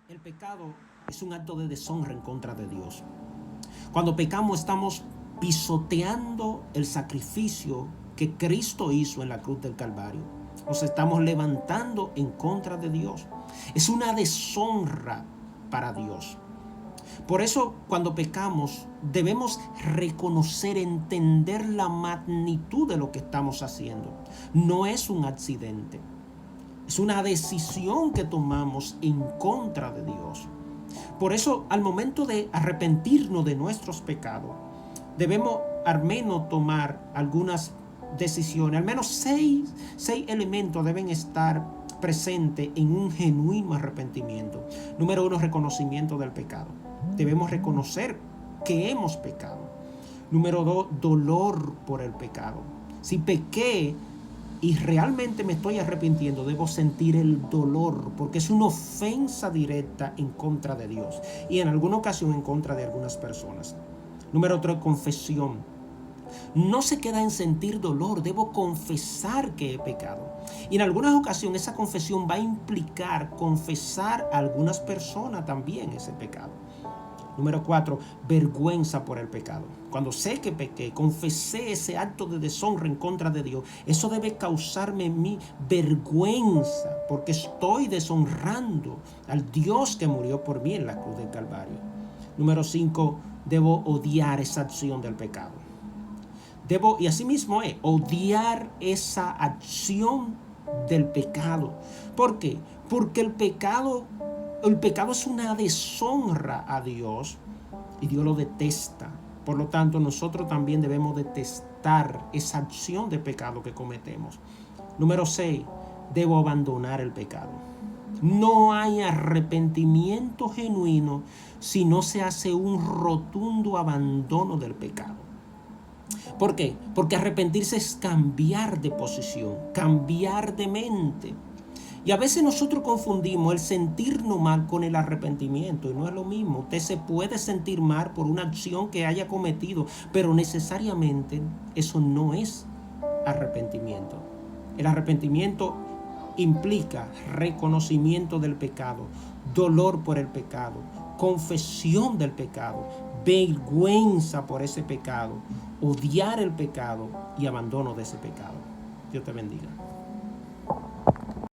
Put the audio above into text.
El pecado es un acto de deshonra en contra de Dios. Cuando pecamos estamos pisoteando el sacrificio que Cristo hizo en la cruz del Calvario. Nos estamos levantando en contra de Dios. Es una deshonra para Dios. Por eso cuando pecamos debemos reconocer, entender la magnitud de lo que estamos haciendo. No es un accidente. Es una decisión que tomamos en contra de Dios. Por eso, al momento de arrepentirnos de nuestros pecados, debemos al menos tomar algunas decisiones. Al menos seis elementos deben estar presentes en un genuino arrepentimiento. Número 1, reconocimiento del pecado. Debemos reconocer que hemos pecado. Número 2, dolor por el pecado. Si pequé y realmente me estoy arrepintiendo, debo sentir el dolor, porque es una ofensa directa en contra de Dios y en alguna ocasión en contra de algunas personas. Número 3, confesión. No se queda en sentir dolor, debo confesar que he pecado. Y en algunas ocasiones esa confesión va a implicar confesar a algunas personas también ese pecado. Número 4, vergüenza por el pecado. Cuando sé que pequé, confesé ese acto de deshonra en contra de Dios, eso debe causarme mi vergüenza, porque estoy deshonrando al Dios que murió por mí en la cruz del Calvario. Número 5, debo odiar esa acción del pecado. Y asimismo odiar esa acción del pecado. ¿Por qué? Porque el pecado es una deshonra a Dios y Dios lo detesta. Por lo tanto, nosotros también debemos detestar esa acción de pecado que cometemos. Número 6, debo abandonar el pecado. No hay arrepentimiento genuino si no se hace un rotundo abandono del pecado. ¿Por qué? Porque arrepentirse es cambiar de posición, cambiar de mente. Y a veces nosotros confundimos el sentirnos mal con el arrepentimiento, y no es lo mismo. Usted se puede sentir mal por una acción que haya cometido, pero necesariamente eso no es arrepentimiento. El arrepentimiento implica reconocimiento del pecado, dolor por el pecado, confesión del pecado, vergüenza por ese pecado, odiar el pecado y abandono de ese pecado. Dios te bendiga.